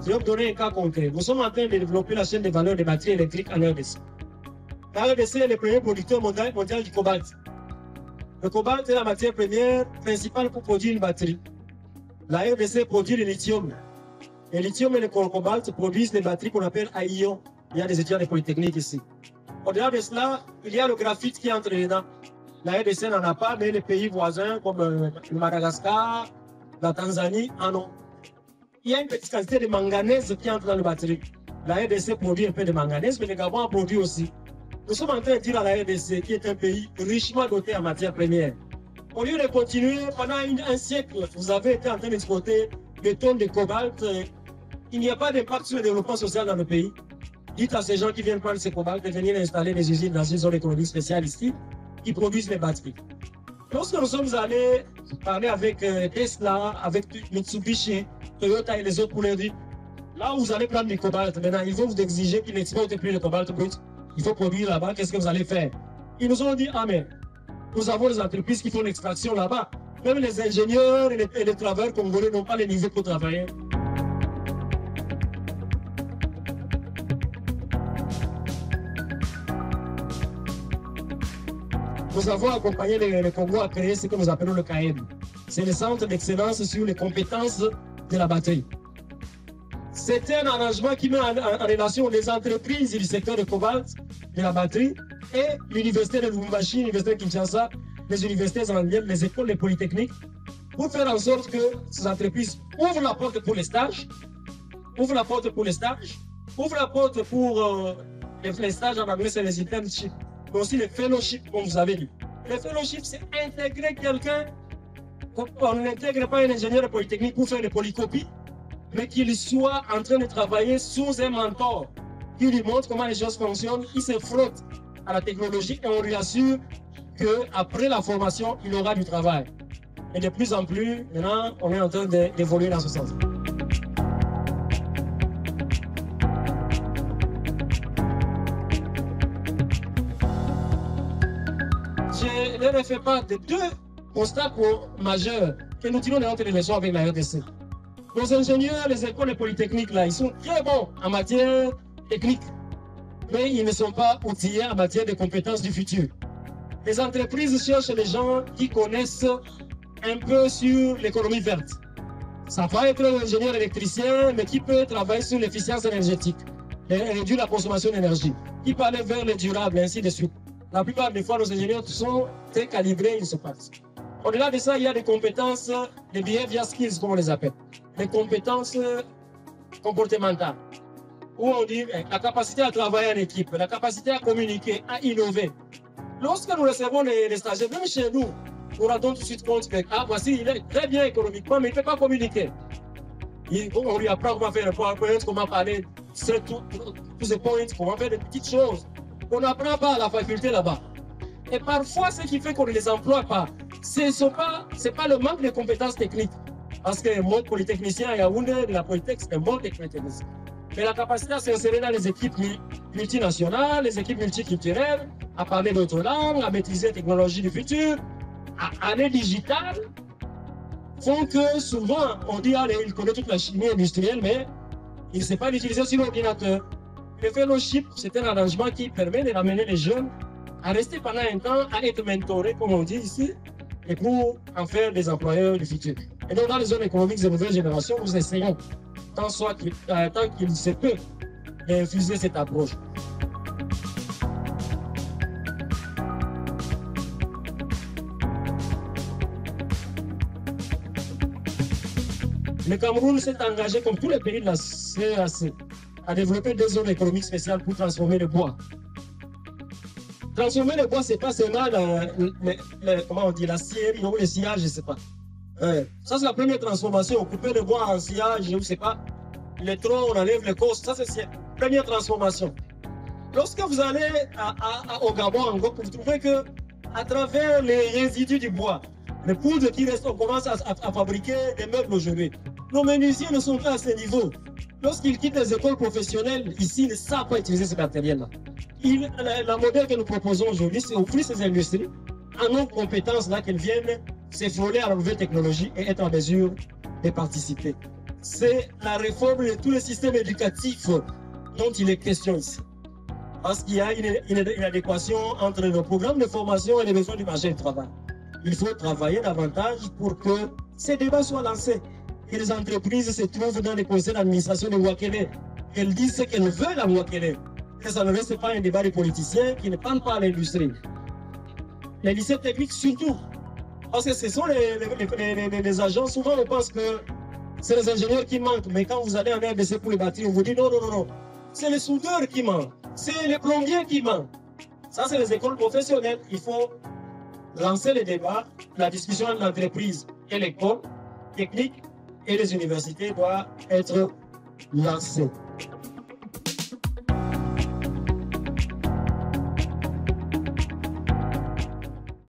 Je vais vous donner un cas concret. Nous sommes en train de développer la chaîne de valeur des batteries électriques en RDC. La RDC est le premier producteur mondial du cobalt. Le cobalt est la matière première principale pour produire une batterie. La RDC produit le lithium. Le lithium et le cobalt produisent des batteries qu'on appelle à ion. Il y a des étudiants de Polytechnique ici. Au-delà de cela, il y a le graphite qui entre dedans. La RDC n'en a pas, mais les pays voisins comme le Madagascar, la Tanzanie en ont. Il y a une petite quantité de manganèse qui entre dans la batterie. La RDC produit un peu de manganèse, mais le Gabon en produit aussi. Nous sommes en train de dire à la RDC, qui est un pays richement doté en matières premières, au lieu de continuer pendant un siècle, vous avez été en train d'exploiter des tonnes de cobalt, il n'y a pas d'impact sur le développement social dans le pays. Dites à ces gens qui viennent prendre ces cobalt de venir installer des usines dans une zone économique spéciale ici, qui produisent les batteries. Lorsque nous sommes allés parler avec Tesla, avec Mitsubishi, Toyota et les autres pour leur dire, là où vous allez prendre du cobalt, maintenant ils vont vous exiger qu'ils n'exportent plus le cobalt brut. Il faut produire là-bas, qu'est-ce que vous allez faire? Ils nous ont dit, ah mais, nous avons des entreprises qui font l'extraction là-bas. Même les ingénieurs et les travailleurs congolais n'ont pas les niveaux pour travailler. Nous avons accompagné le Congo à créer ce que nous appelons le CAEB. C'est le centre d'excellence sur les compétences de la batterie. C'est un arrangement qui met en relation les entreprises du secteur de cobalt, de la batterie, et l'université de Lubumbashi, l'université de Kinshasa, les universités anglaises, les écoles, les polytechniques, pour faire en sorte que ces entreprises ouvrent la porte pour les stages, ouvrent la porte pour les stages en anglais, c'est les internships, mais aussi les fellowships, comme vous avez dit. Les fellowships, c'est intégrer quelqu'un, on n'intègre pas un ingénieur de polytechnique pour faire des polycopies, mais qu'il soit en train de travailler sous un mentor qui lui montre comment les choses fonctionnent, il se frotte à la technologie et on lui assure qu'après la formation, il aura du travail. Et de plus en plus, maintenant, on est en train d'évoluer dans ce sens. Je leur ai fait part de deux constats majeurs que nous tirons de notre relation avec la RDC. Nos ingénieurs, les écoles et polytechniques, là, ils sont très bons en matière technique, mais ils ne sont pas outillés en matière de compétences du futur. Les entreprises cherchent les gens qui connaissent un peu sur l'économie verte. Ça va être un ingénieur électricien, mais qui peut travailler sur l'efficience énergétique et réduire la consommation d'énergie, qui peut aller vers le durable, et ainsi de suite. La plupart des fois, nos ingénieurs sont très calibrés, ils se passent. Au-delà de ça, il y a des compétences, des behavior skills, comme on les appelle, des compétences comportementales, où on dit la capacité à travailler en équipe, la capacité à communiquer, à innover. Lorsque nous recevons les stagiaires, même chez nous, nous rendons tout de suite compte que, ah, voici, il est très bien économiquement, mais il ne peut pas communiquer. On lui apprend comment faire un PowerPoint, comment parler, tous ces points, comment faire des petites choses qu'on n'apprend pas à la faculté là-bas. Et parfois, ce qui fait qu'on ne les emploie pas, ce n'est pas le manque de compétences techniques. Parce que moi, polytechnicien à Yaoundé, de la Polytech, c'est un bon technicien. Mais la capacité à s'insérer dans les équipes multinationales, les équipes multiculturelles, à parler d'autres langues, à maîtriser les technologies du futur, à aller digital, font que souvent, on dit, allez, il connaît toute la chimie industrielle, mais il ne sait pas l'utiliser sur l'ordinateur. Le fellowship, c'est un arrangement qui permet de ramener les jeunes à rester pendant un temps, à être mentorés, comme on dit ici, et pour en faire des employeurs du futur. Et donc, dans les zones économiques de nouvelle génération, nous essayons, tant qu'il se peut, d'infuser cette approche. Le Cameroun s'est engagé, comme tous les pays de la CEAC, à développer des zones économiques spéciales pour transformer le bois. Transformer le bois, ce n'est pas seulement comment on dit, la scierie ou le sillage, je ne sais pas. Ça, c'est la première transformation. Couper le bois en sillage, je ne sais pas. Les troncs, on enlève les cosses. Ça, c'est la première transformation. Lorsque vous allez au Gabon, vous trouvez que à travers les résidus du bois, les poudres qui restent, on commence à fabriquer des meubles aujourd'hui. Nos menuisiers ne sont pas à ce niveau. Lorsqu'ils quittent les écoles professionnelles, ici, ils ne savent pas utiliser ce matériel-là. La modèle que nous proposons aujourd'hui, c'est offrir ces industries à nos compétences-là qu'elles viennent s'effroler à la nouvelle technologie et être en mesure de participer. C'est la réforme de tous les systèmes éducatifs dont il est question ici. Parce qu'il y a une adéquation entre nos programmes de formation et les besoins du marché du travail. Il faut travailler davantage pour que ces débats soient lancés. Que les entreprises se trouvent dans les conseils d'administration de Ouakele. Qu'elles disent ce qu'elles veulent à Ouakele. Que ça ne reste pas un débat de politiciens qui ne parlent pas à l'industrie. Les lycées techniques surtout. Parce que ce sont les agents, souvent on pense que c'est les ingénieurs qui manquent. Mais quand vous allez en RDC pour les bâtir, on vous dit non, non, non, non. C'est les soudeurs qui manquent. C'est les plombiers qui manquent. Ça, c'est les écoles professionnelles. Il faut lancer le débat. La discussion entre l'entreprise et l'école technique et les universités doit être lancée.